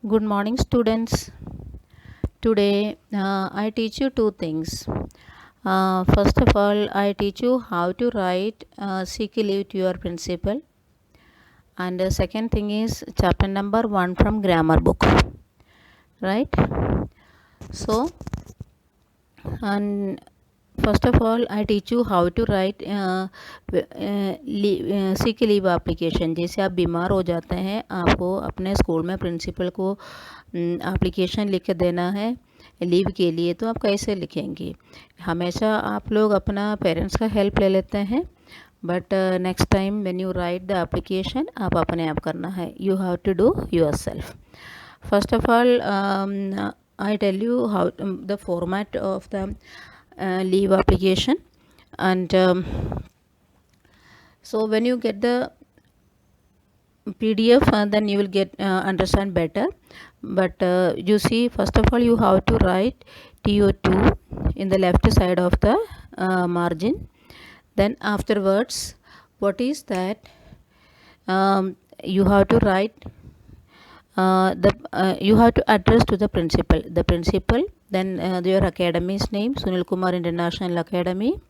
Good morning, students. Today, I teach you two things. First of all, I teach you how to write seek leave to your principal, and the second thing is chapter number 1 from grammar book. Right? So, and first of all, I teach you how to write sick leave application. जैसे आप बीमार हो जाते हैं, आपको अपने school में principal को एप्लीकेशन लिख के देना है लीव के लिए, तो आप कैसे लिखेंगे? हमेशा आप लोग अपना पेरेंट्स का हेल्प ले लेते हैं, but next time when you write the application आप अपने आप करना है. You have to do yourself. First of all, I tell you how the format of the leave application, and so when you get the PDF, then you will get understand better. But you see, first of all, you have to write TO2 in the left side of the margin. Then afterwards, what is that? You have to write you have to address to the principal, then your academy's name, Sunil Kumar International Academy,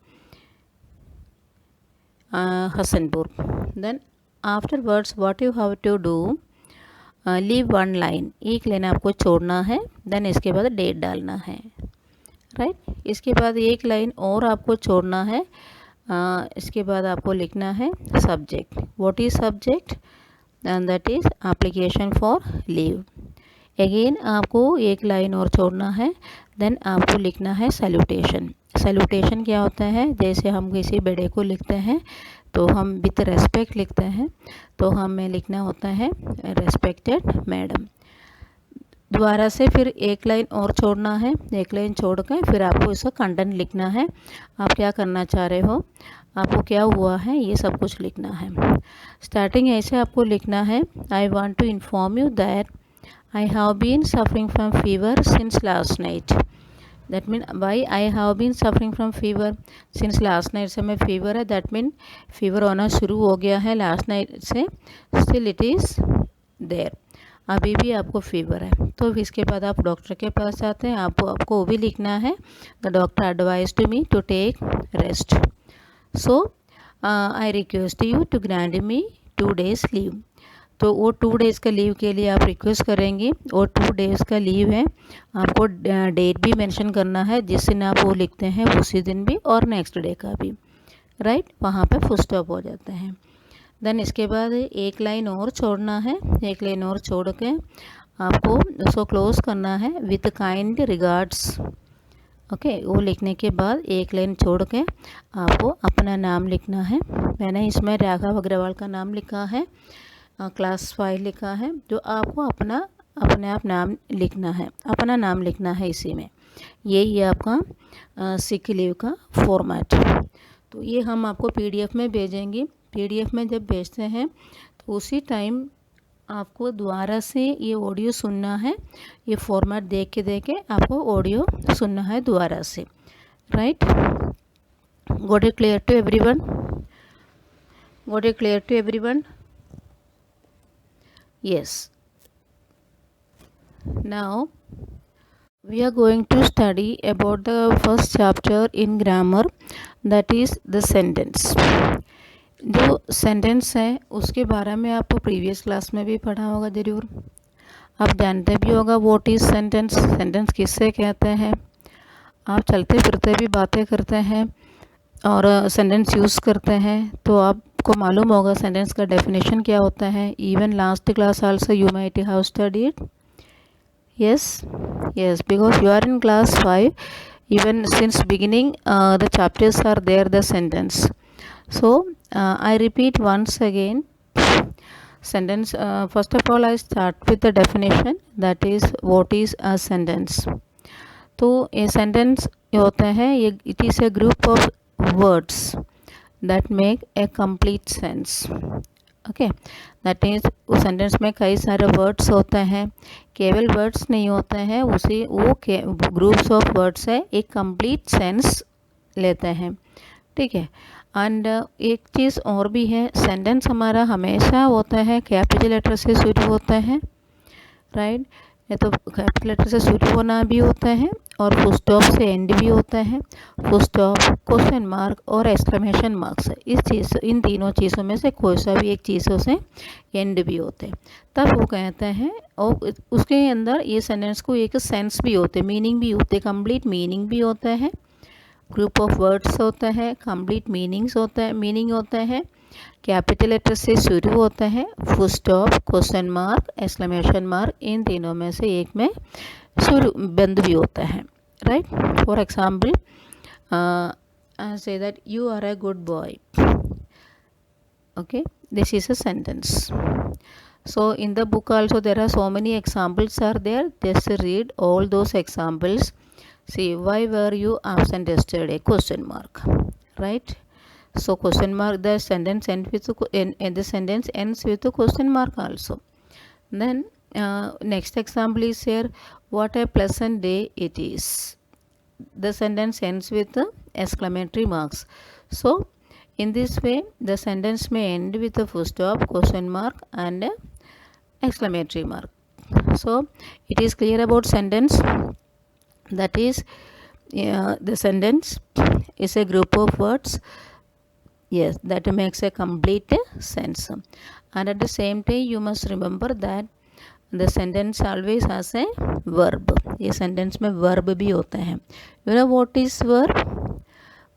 Hassanpur. Then afterwards what you have to do, leave one line, एक line आपको छोड़ना है. Then इसके बाद date डालना है. Right? इसके बाद एक लाइन और आपको छोड़ना है. इसके बाद आपको लिखना है subject. What is subject? And that is application for leave. Again आपको एक लाइन और छोड़ना है. देन आपको लिखना है सैल्यूटेशन. सैल्यूटेशन क्या होता है? जैसे हम किसी बड़े को लिखते हैं तो हम विथ रेस्पेक्ट लिखते हैं, तो हमें लिखना होता है रेस्पेक्टेड मैडम. दोबारा से फिर एक लाइन और छोड़ना है. एक लाइन छोड़ कर फिर आपको इसका कंटेंट लिखना है. आप क्या करना चाह रहे हो, आपको क्या हुआ है, ये सब कुछ लिखना है. स्टार्टिंग ऐसे आपको लिखना है, I want to inform you that I have been suffering from fever since last night. That mean why I have been suffering from fever since last night से मैं फीवर है, दैट मीन फीवर होना शुरू हो गया है last night से, still it is there, अभी भी आपको फीवर है. तो इसके बाद आप डॉक्टर के पास जाते हैं. आपको वो भी लिखना है, the doctor advise to me to take rest, so I request you to grant me 2 days leave. तो वो 2 days का लीव के लिए आप रिक्वेस्ट करेंगे, और 2 days का लीव है. आपको डेट भी मेंशन करना है, जिस दिन आप वो लिखते हैं उसी दिन भी और नेक्स्ट डे का भी. राइट? वहाँ पे फुल स्टॉप हो जाते हैं. देन इसके बाद एक लाइन और छोड़ना है. एक लाइन और छोड़ के आपको उसको क्लोज करना है विथ काइंड रिगार्ड्स. ओके, वो लिखने के बाद एक लाइन छोड़ के आपको अपना नाम लिखना है. मैंने इसमें राघव अग्रवाल का नाम लिखा है, क्लास 5 लिखा है. जो आपको अपने आप नाम लिखना है, अपना नाम लिखना है इसी में. यही है आपका सिक लीव का फॉर्मेट. तो ये हम आपको PDF में भेजेंगे. PDF में जब भेजते हैं तो उसी टाइम आपको दोबारा से ये ऑडियो सुनना है. ये फॉर्मेट देख के आपको ऑडियो सुनना है दोबारा से. Right? Got it clear to everyone? Got it clear to everyone? Yes. Now we are going to study about the first chapter in grammar, that is the sentence. जो सेंटेंस है उसके बारे में आपको प्रीवियस क्लास में भी पढ़ा होगा ज़रूर. आप जानते भी होगा व्हाट इज़ सेंटेंस, सेंटेंस किससे कहते हैं. आप चलते फिरते भी बातें करते हैं और सेंटेंस यूज़ करते हैं, तो आपको मालूम होगा सेंटेंस का डेफिनेशन क्या होता है. Even last class also you might have studied. yes because you are in class 5, even since beginning the chapters are there, the sentence. So I repeat once again. Sentence, first of all I start with the definition, that is what is a sentence. तो ये sentence होता है, ये it is a group of words that make a complete sense. Okay, that means उस sentence में कई सारे words होते हैं, केवल वर्ड्स नहीं होते हैं, उसी वो ग्रुप्स ऑफ वर्ड्स है, एक कंप्लीट सेंस लेते हैं. ठीक है? एंड एक चीज़ और भी है, सेंटेंस हमारा हमेशा होता है कैपिटल लेटर से शुरू होता है. राइट। या तो कैपिटल लेटर से शुरू होना भी होता है और फुल स्टॉप से एंड भी होता है। फुल स्टॉप, क्वेश्चन मार्क और एक्सक्लेमेशन मार्क्स, इन तीनों चीज़ों में से कोई सा भी एक चीज़ों से एंड भी होते हैं, तब वो कहते हैं। और उसके अंदर ये सेंटेंस को एक सेंस भी होते, मीनिंग भी होते, कंप्लीट मीनिंग भी होता है, ग्रुप ऑफ वर्ड्स होता है, कंप्लीट मीनिंग्स होता है, मीनिंग होता है, कैपिटल लेटर से शुरू होता है, full stop, question mark, exclamation mark, इन तीनों में से एक में शुरू बंद भी होता है, right. For example, say that you are a good boy. Okay, this is a sentence. So in the book also there are so many examples are there. Just read all those examples. See, why were you absent yesterday? Question mark, right? So question mark, the sentence ends with the sentence ends with a question mark also. Then next example is here, what a pleasant day it is. The sentence ends with exclamatory marks. So in this way the sentence may end with a full stop, question mark and exclamatory mark. So it is clear about sentence, that is the sentence is a group of words, yes, that makes a complete sense. And at the same time you must remember that the sentence always has a verb. ये sentence में verb भी होता है. You know what is verb?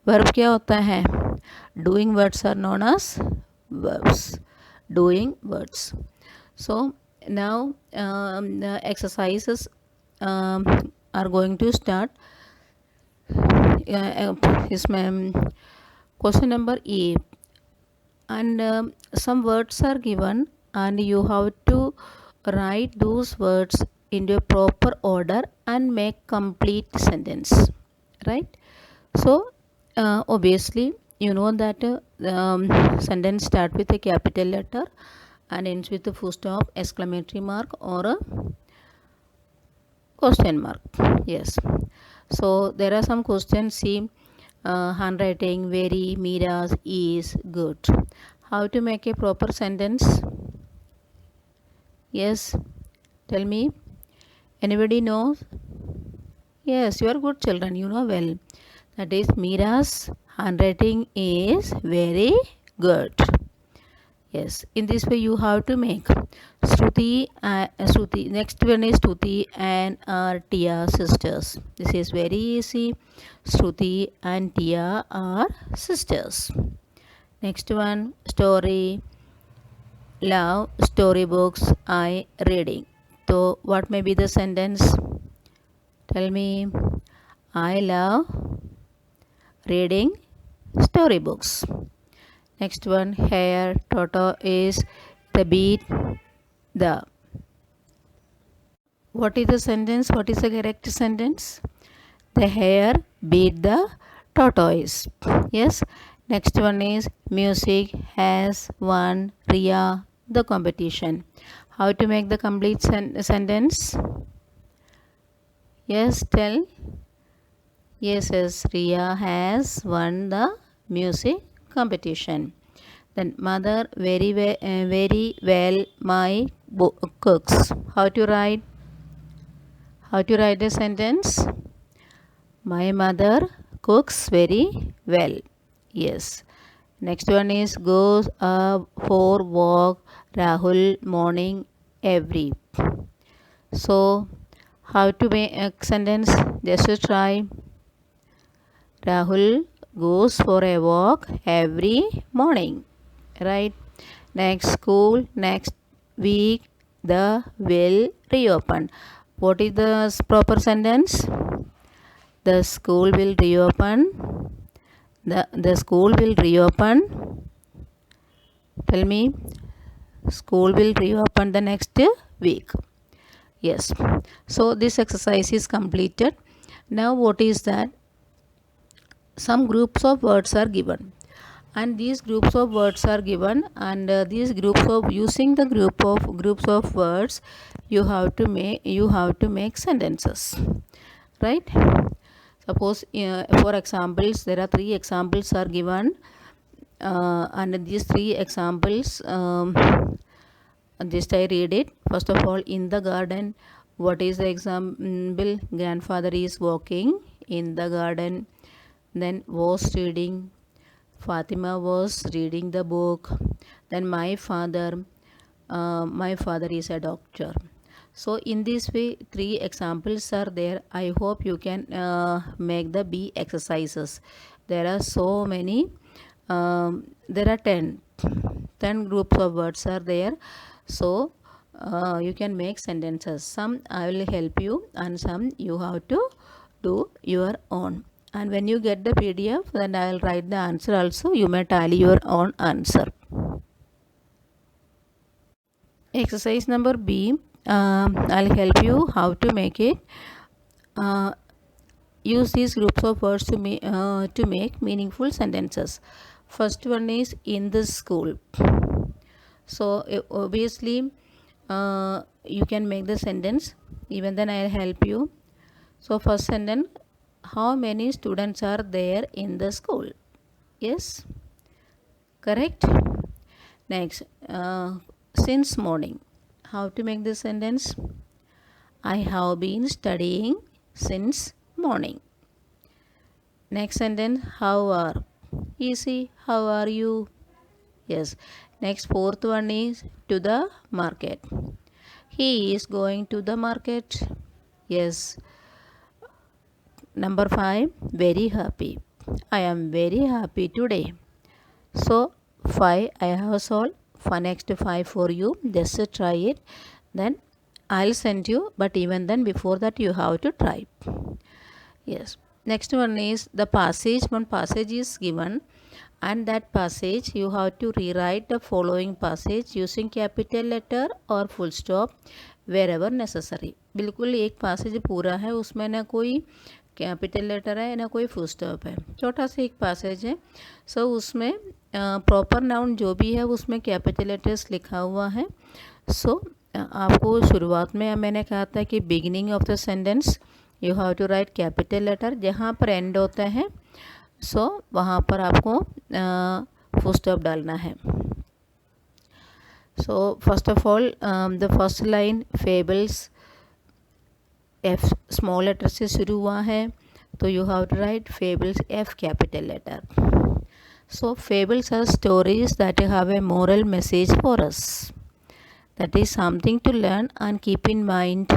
Verb क्या होता है? Doing words are known as verbs. Doing words. So now the exercises are going to start. इसमें question number A, and some words are given and you have to write those words into a proper order and make complete sentence, right? So obviously you know that sentence start with a capital letter and ends with a full stop, exclamatory mark or a question mark. Yes. So there are some questions. See, handwriting, very, Mira's, is, good. How to make a proper sentence? Yes, tell me. Anybody knows? Yes, you are good children, you know well. That is, Mira's handwriting is very good. Yes, in this way you have to make. Shruti, next one is Shruti and Tia sisters. This is very easy. Shruti and Tia are sisters. Next one, story. Love storybooks I reading. So what may be the sentence? Tell me. I love reading storybooks. Next one, hair. Toto is the beat the. What is the sentence? What is the correct sentence? The hare beat the tortoise. Yes. Next one is music has won Riya the competition. How to make the complete sentence? Yes, tell. Yes, Riya has won the music competition. Then mother very well my cooks. How to write? How to write a sentence? My mother cooks very well. Yes. Next one is goes up for walk Rahul morning every. So how to make a sentence? Just to try. Rahul goes for a walk every morning. Right. Next school next week the will reopen. What is the proper sentence? The school will reopen. The school will reopen. Tell me. School will reopen the next week. Yes. So this exercise is completed. Now what is that? Some groups of words are given. And these groups of words are given, and these groups of using the groups of words you have to make sentences, right? Suppose for examples there are 3 examples are given, and these 3 examples Just I read it. First of all, in the garden. What is the example? Grandfather is walking in the garden. Then was reading. Fatima was reading the book. Then my father is a doctor. So in this way, 3 examples are there. I hope you can make the B exercises. There are so many. There are 10 groups of words are there. So you can make sentences. Some I will help you, and some you have to do your own. And when you get the PDF, then I will write the answer also. You may tally your own answer. Exercise number B. I'll help you how to make it. Use these groups of words to make meaningful sentences. First one is in the school. So obviously you can make the sentence. Even then I'll help you. So first sentence, how many students are there in the school? Yes, correct. Next, since morning. How to make this sentence? I have been studying since morning. Next sentence, how are? Easy, how are you? Yes. Next, fourth one is to the market. He is going to the market. Yes. Number 5, very happy. I am very happy today. So 5 I have solved. For next 5 for you. Just try it. Then I'll send you. But even then, before that, you have to try. Yes. Next one is the passage. One passage is given, and that passage you have to rewrite the following passage using capital letter or full stop wherever necessary. बिल्कुल एक passage पूरा है, उसमें ना कोई capital letter है ना कोई फुल स्टॉप है, छोटा सा एक passage है. सो उसमें प्रॉपर नाउन जो भी है उसमें कैपिटल लेटर्स लिखा हुआ है. सो आपको शुरुआत में मैंने कहा था कि beginning of the sentence you have to write capital letter. जहाँ पर एंड होता है सो वहाँ पर आपको फुल स्टॉप डालना है. So first of all the first line fables F small letter से शुरू हुआ है, तो you have to write fables F capital letter. So fables are stories that have a moral message for us. That is something to learn and keep in mind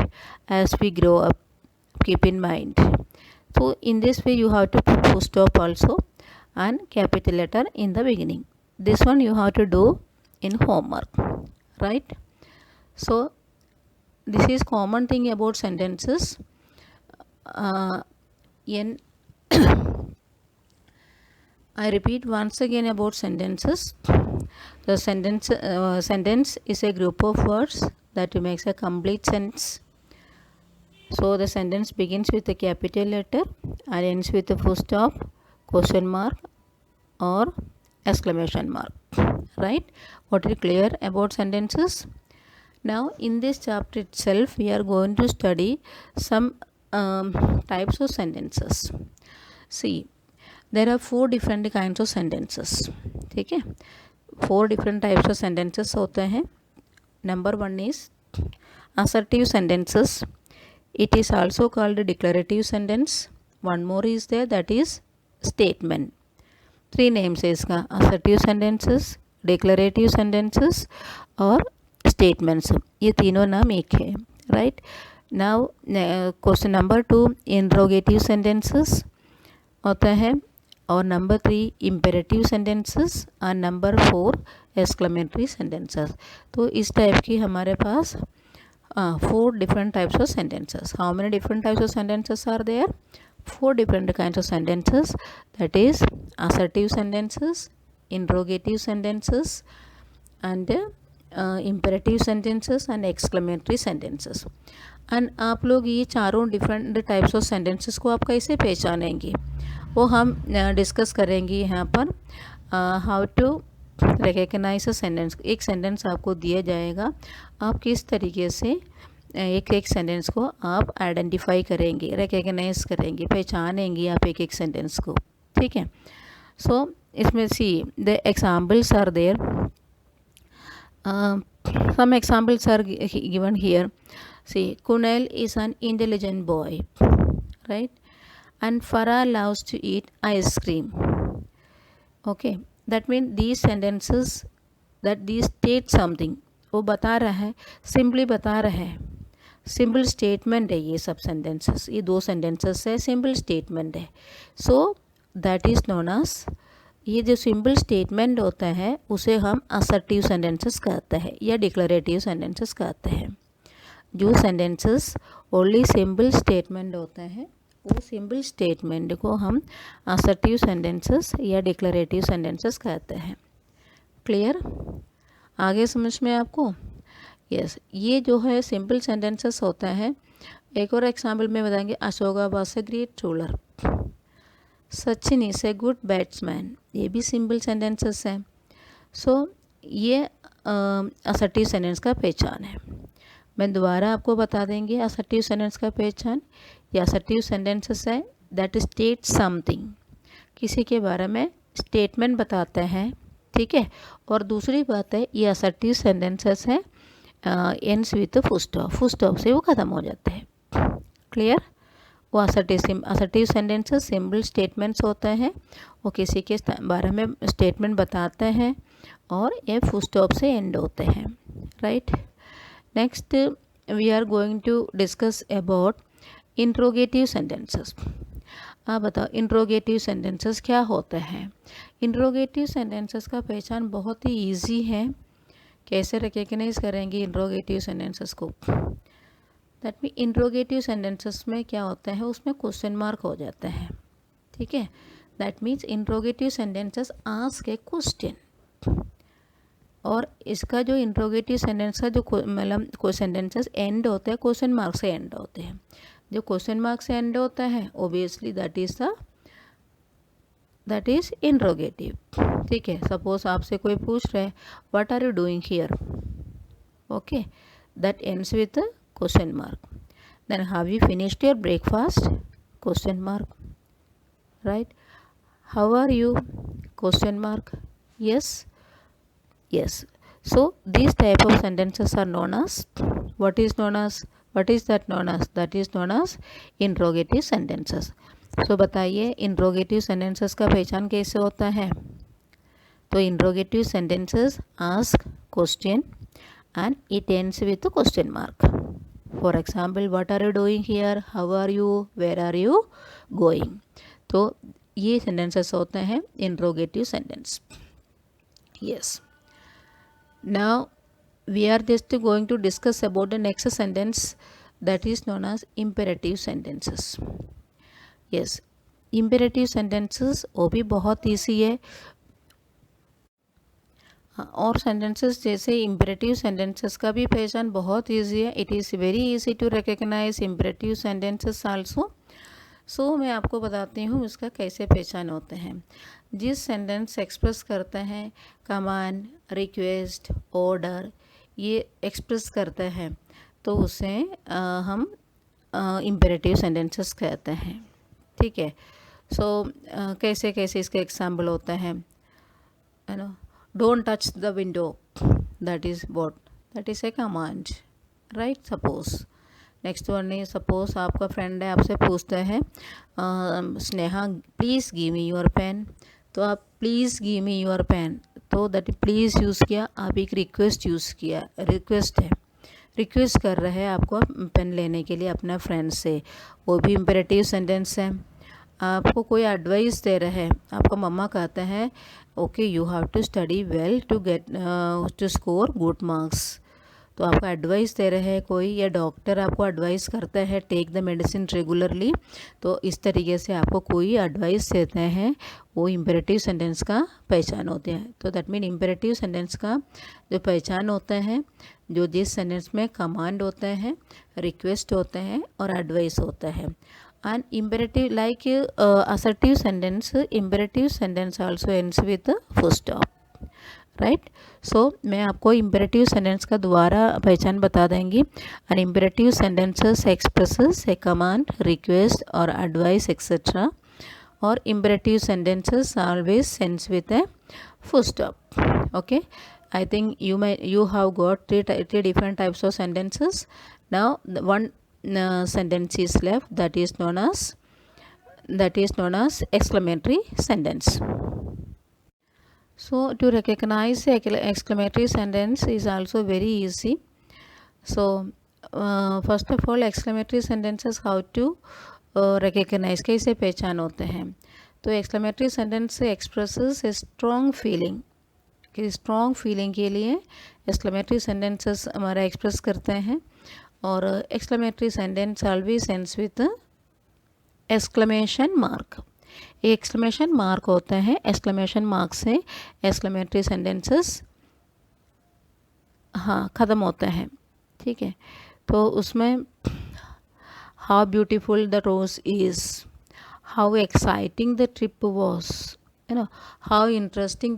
as we grow up. Keep in mind. So in this way you have to put full stop also and capital letter in the beginning. This one you have to do in homework, right? So this is common thing about sentences. I repeat once again about sentences. The sentence is a group of words that makes a complete sentence. So the sentence begins with a capital letter and ends with a full stop, question mark or exclamation mark, right? What is clear about sentences? Now in this chapter itself we are going to study some types of sentences. See, there are 4 different kinds of sentences. ठीक है, 4 different types of sentences होते हैं. Number 1 is assertive sentences. It is also called a declarative sentence. One more is there, that is statement. 3 names है इसका, assertive sentences, declarative sentences और statements. ये तीनों नाम एक है, right? Now question number 2 interrogative sentences होता है, और नंबर 3 इम्पेरेटिव सेंटेंसेस और नंबर 4 एक्सक्लेमेटरी सेंटेंसेस. तो इस टाइप की हमारे पास 4 different types of sentences. How many different types of sentences are there? 4 different kinds of sentences, that is assertive sentences, interrogative sentences and imperative sentences and exclamatory sentences. And आप लोग ये चारों different types of sentences को आप कैसे पहचानेंगे वो हम डिस्कस करेंगे यहाँ पर. How to recognise a sentence. एक सेंटेंस आपको दिया जाएगा, आप किस तरीके से एक एक सेंटेंस को आप आइडेंटिफाई करेंगे, रिकग्नाइज करेंगे, पहचानेंगे आप एक एक सेंटेंस को. ठीक है. सो इसमें see the examples are there. Some examples are given here. See, Kunal is an intelligent boy, right? And Farah loves to eat ice cream. Okay, that means these sentences, that these state something. वो बता रहा है, simply बता रहा है, simple statement है ये सब सेंटेंसेस, ये दो सेंटेंसेस है, सिंपल स्टेटमेंट है. So that is known as, ये जो सिंपल स्टेटमेंट होता है उसे हम असर्टिव सेंटेंसेस कहते हैं या डिक्लरेटिव सेंटेंसेस कहते हैं. जो सेंटेंसेस ओनली सिंपल स्टेटमेंट होते हैं वो सिंपल स्टेटमेंट को हम असर्टिव सेंटेंसेस या डिक्लरेटिव सेंटेंसेस कहते हैं. क्लियर? आगे समझ में आपको? यस, ये जो है सिंपल सेंटेंसेस होता है. एक और एग्जाम्पल में बताएंगे. Ashoka was a great ruler. Sachin is a good batsman. ये भी सिंपल सेंटेंसेस हैं. सो ये असर्टिव सेंटेंस का पहचान है. मैं दोबारा आपको बता देंगे असर्टिव सेंटेंस का पहचान. ये असर्टिव सेंटेंसेस है दैट स्टेट समथिंग, किसी के बारे में स्टेटमेंट बताते हैं, ठीक है. और दूसरी बात है ये असर्टिव सेंटेंसेस है ends with full stop, full stop से वो ख़त्म हो जाते हैं. क्लियर? वो असर्टिव सेंटेंसेस सिंपल स्टेटमेंट्स होते हैं, वो किसी के बारे में स्टेटमेंट बताते हैं और ये फुल स्टॉप से एंड होते हैं. Right? Next we are going to discuss about interrogative sentences. आप बताओ इंट्रोगेटिव सेंटेंसेस क्या होते हैं? इंट्रोगेटिव सेंटेंसेस का पहचान बहुत ही ईजी है. कैसे रिकग्नाइज करेंगे इंट्रोगेटिव सेंटेंसेस को? दैट मीन इंट्रोगेटिव सेंटेंसेस में क्या होता है, उसमें क्वेश्चन मार्क हो जाता है, ठीक है. That means interrogative sentences ask A question. और इसका जो इंट्रोगेटिव सेंटेंस का जो मतलब कोई सेंटेंसेस एंड होते हैं क्वेश्चन मार्क से एंड होते हैं. जो क्वेश्चन मार्क से एंड होता है ओबियसली दैट इज़ इंट्रोगेटिव. ठीक है. सपोज आपसे कोई पूछ रहा है what are you doing here, okay, that ends with question mark. Then have you finished your breakfast, question mark. Right? How are you, question mark. yes. So these type of sentences are known as, what is that known as? That is known as interrogative sentences. So बताइए interrogative sentences का पहचान कैसे होता है? तो interrogative sentences ask question and it ends with question mark. For example what are you doing here, how are you, where are you going. तो ये sentences होते हैं interrogative sentence. yes. Now we are just going to discuss about the next sentence that is known as imperative sentences. yes, imperative sentences वो भी बहुत easy है. और sentences जैसे इम्परेटिव सेंटेंसेस का भी पहचान बहुत ईजी है. It is very easy to recognise imperative sentences also. So मैं आपको बताती हूँ इसका कैसे पहचान होते हैं. जिस सेंटेंस एक्सप्रेस करते हैं कमांड, रिक्वेस्ट, ऑर्डर, ये एक्सप्रेस करते हैं तो उसे हम इम्परेटिव सेंटेंसेस कहते हैं. ठीक है. सो कैसे कैसे इसके एग्जाम्पल होते हैं, है ना. Don't touch the window, that is what, that is a command. Right? Suppose next one है, सपोज आपका फ्रेंड है आपसे पूछता है Sneha please give me your pen. तो आप please give me your pen, तो दैट प्लीज़ यूज़ किया, आप एक रिक्वेस्ट यूज़ किया. रिक्वेस्ट है, रिक्वेस्ट कर रहे हैं आपको पेन लेने के लिए अपना फ्रेंड से, वो भी इम्परेटिव सेंटेंस है. आपको कोई एडवाइस दे रहे हैं, आपका मम्मा कहते हैं okay you have to study well to get to score good marks. तो आपको एडवाइस दे रहे हैं कोई, या डॉक्टर आपको एडवाइस करता है टेक द मेडिसिन रेगुलरली. तो इस तरीके से आपको कोई एडवाइस देते हैं, वो इम्परेटिव सेंटेंस का पहचान होते हैं. तो दैट मीन इम्परेटिव सेंटेंस का जो पहचान होता है, जो जिस सेंटेंस में कमांड होता है, रिक्वेस्ट होते हैं और एडवाइस होता है. And imperative like assertive sentence, imperative sentence also ends with full stop. Right? So मैं आपको इम्परेटिव सेंटेंस का दोबारा पहचान बता देंगी. And imperative sentences expresses a command, request और एडवाइस एक्सेट्रा. और imperative sentences always ends with a full stop. Okay. I think you have got three different types of sentences. Now the one sentence is left, that is known as exclamatory sentence. So to recognize the exclamatory sentence is also very easy. So first of all, exclamatory sentences how to recognize, कैसे पहचान होते हैं. तो exclamatory sentence expresses a strong feeling. कि strong feeling के लिए exclamatory sentences हमारा express करते हैं. और exclamatory sentence always ends with exclamation mark. ये एक्सक्लेमेशन मार्क होते हैं. एक्सक्लेमेशन मार्क से एक्सक्लेमेटरी सेंटेंसेस हाँ ख़त्म होते हैं. ठीक है. तो उसमें how beautiful the rose is, how exciting the trip was, how interesting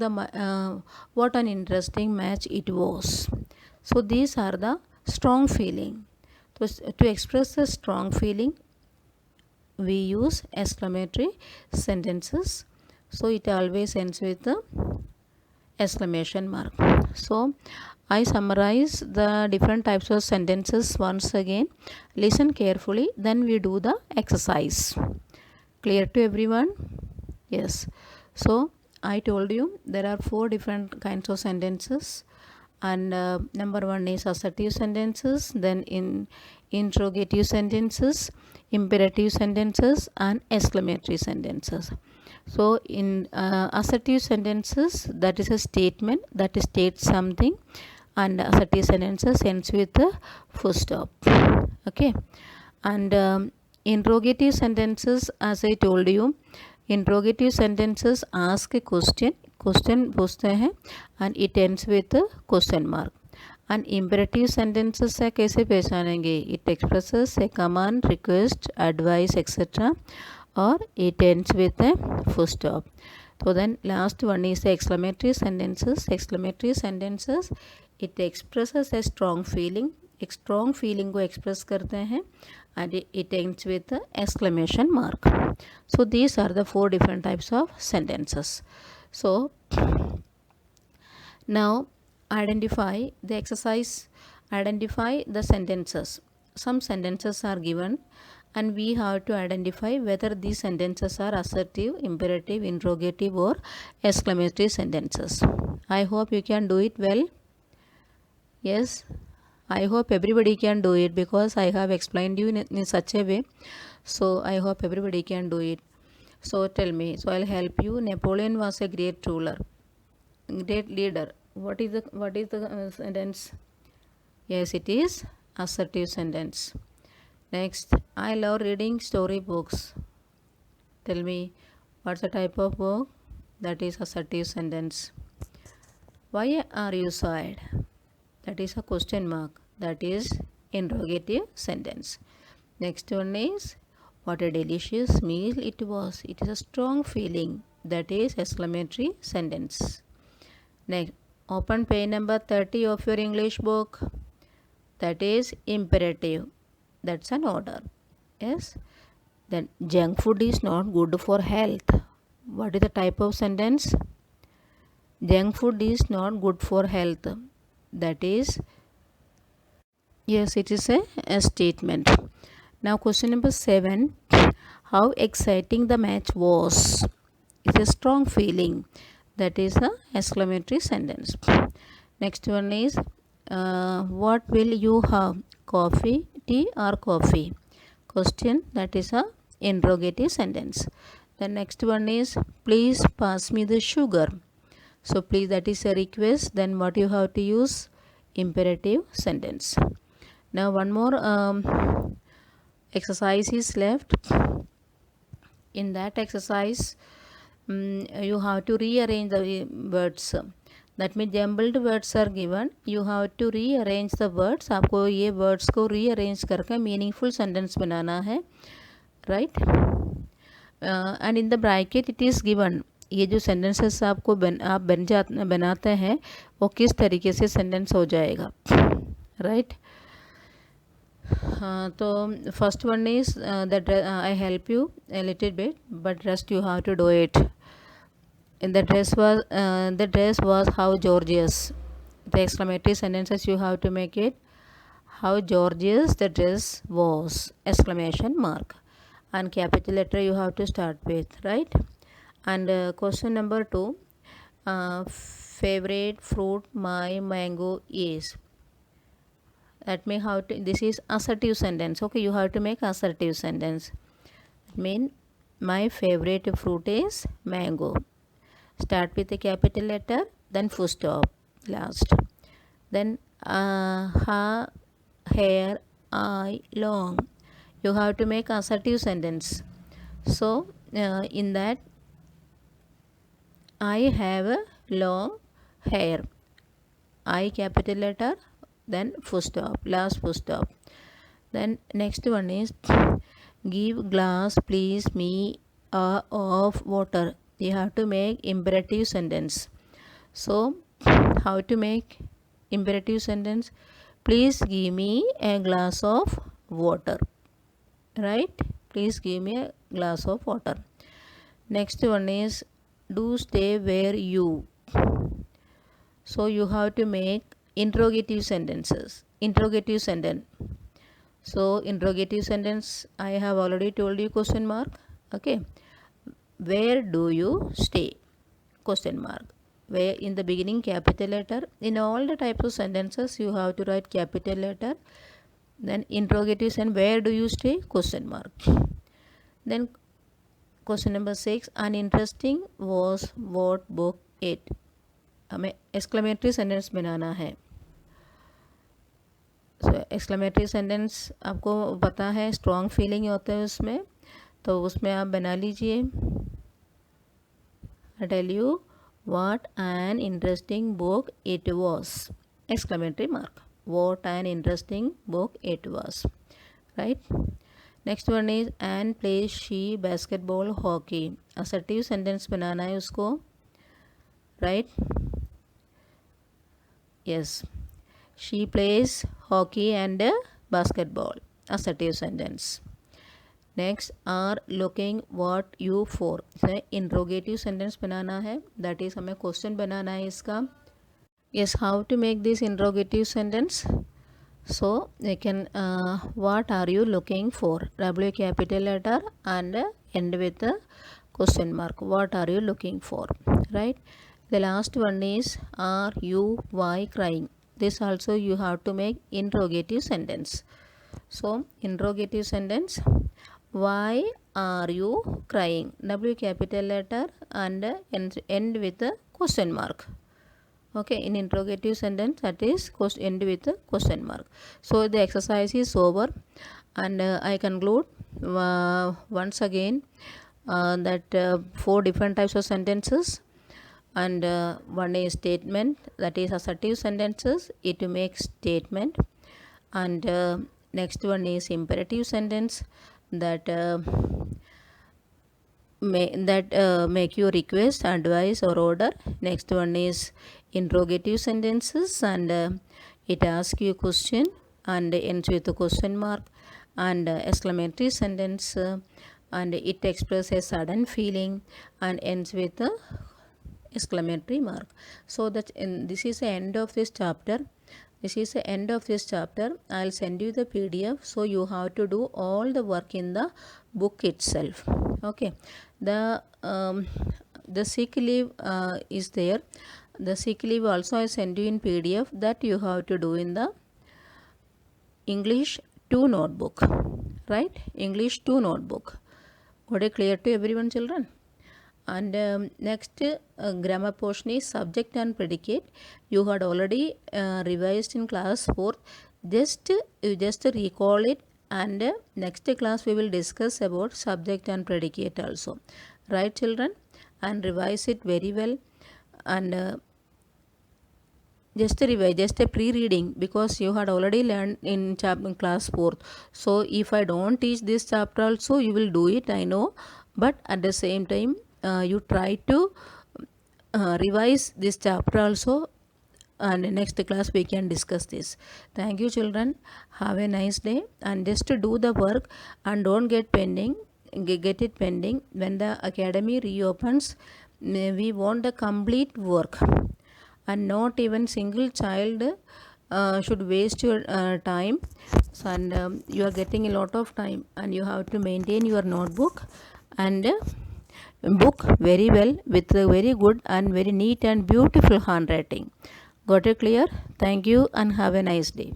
what an interesting match it was. So these are the strong feeling. To express the strong feeling we use exclamatory sentences. So it always ends with the exclamation mark. So I summarize the different types of sentences once again. Listen carefully, then we do the exercise. Clear to everyone? Yes. So I told you there are 4 different kinds of sentences, and number 1 is assertive sentences, then interrogative sentences, imperative sentences, and exclamatory sentences. So in assertive sentences, that is a statement that states something, and assertive sentences ends with a full stop. Okay. And interrogative sentences, as I told you, interrogative sentences ask a question पूछते हैं, and it ends with a question mark. And imperative sentences से कैसे पहचानेंगे? It expresses a command, request, advice, etc. or it ends with a full stop. So then last one is the exclamatory sentences. Exclamatory sentences, it expresses a strong feeling. एक strong feeling को express करते हैं, and it ends with the exclamation mark. So these are the 4 different types of sentences. So now identify the exercise. Identify the sentences. Some sentences are given, and we have to identify whether these sentences are assertive, imperative, interrogative, or exclamatory sentences. I hope you can do it well. Yes, I hope everybody can do it, because I have explained you in such a way. So I hope everybody can do it. So tell me, so I'll help you. Napoleon was a great ruler, great leader. What is the sentence? Yes, it is assertive sentence. Next, I love reading storybooks. Tell me, what's the type of book? That is assertive sentence. Why are you sad? That is a question mark. That is interrogative sentence. Next one is, what a delicious meal it was. It is a strong feeling. That is exclamatory sentence. Next, open page number 30 of your English book. That is imperative. That's an order. Yes. Then junk food is not good for health. What is the type of sentence? Junk food is not good for health. That is, yes, it is a statement. Now question number 7. How exciting the match was. It's a strong feeling. That is a exclamatory sentence. Next one is, what will you have? Coffee, tea, or coffee? Question. That is a interrogative sentence. The next one is, please pass me the sugar. So please, that is a request. Then what you have to use? Imperative sentence. Now one more exercise is left. In that exercise, you have to rearrange the words. That means jumbled words are given. You have to rearrange the words. आपको ये words को rearrange करके meaningful sentence बनाना है, right? And in the bracket it is given. ये जो sentences आपको आप बनाते हैं, वो किस तरीके से sentence हो जाएगा, right? तो first one is that I help you a little bit, but rest you have to do it. And the dress was how gorgeous. The exclamatory sentences you have to make it. How gorgeous the dress was! Exclamation mark. And capital letter you have to start with, right? And question number 2. Favorite fruit my mango is. That means how to, this is assertive sentence. Okay, you have to make assertive sentence. That means my favorite fruit is mango. Start with a capital letter, then full stop last. Then her hair I long. You have to make assertive sentence. So in that, I have a long hair. I capital letter, then full stop, last full stop. Then next one is give glass please me of water. You have to make imperative sentence. So how to make imperative sentence? Please give me a glass of water. Right? Please give me a glass of water. Next one is do stay where you. So you have to make interrogative sentences. Interrogative sentence. So interrogative sentence, I have already told you question mark. Okay. Where do you stay? Question mark. Where in the beginning capital letter. In all the types of sentences you have to write capital letter. Then interrogative sentence, where do you stay? Question mark. Then question number 6, uninteresting was what book it. हमें exclamatory sentence बनाना है. सो exclamatory sentence आपको पता है strong feeling होता है उसमें, तो उसमें आप बना लीजिए. I tell you what an interesting book it was. Exclamatory mark. What an interesting book it was. Right. Next one is an plays she basketball hockey. Assertive sentence बनाना है उसको. Right. Yes, she plays hockey and basketball. Assertive sentence. Next, are looking what you for. Interrogative sentence बनाना है. That is हमें question बनाना है इसका. Yes, how to make this interrogative sentence? So you can what are you looking for? W capital letter and end with a question mark. What are you looking for? Right. The last one is are you why crying. This also you have to make interrogative sentence. So interrogative sentence, why are you crying? W capital letter and end with a question mark. Okay, in interrogative sentence that is end with a question mark. So the exercise is over and I conclude once again that 4 different types of sentences. And one is statement, that is assertive sentences, it makes statement. And next one is imperative sentence, that make you request, advice or order. Next one is interrogative sentences, and it asks you question and ends with a question mark. And exclamatory sentence, and it expresses a sudden feeling and ends with a exclamatory mark. So that this is the end of this chapter. I'll send you the PDF, so you have to do all the work in the book itself. Okay. The sick leave is there. The sick leave also I send you in PDF, that you have to do in the English 2 notebook. Right? English 2 notebook. Got it clear to everyone, children? And next grammar portion is subject and predicate. You had already revised in class 4. You just recall it, and next class we will discuss about subject and predicate also. Right, children? And revise it very well. And just revise, just a pre-reading, because you had already learned in class 4. So if I don't teach this chapter also, you will do it, I know. But at the same time, you try to revise this chapter also, and next class we can discuss this. Thank you, children. Have a nice day, and just to do the work and don't get it pending. When the academy reopens, we want the complete work, and not even single child should waste your time. So, and you are getting a lot of time, and you have to maintain your notebook and book very well with a very good and very neat and beautiful handwriting. Got it clear? Thank you and have a nice day.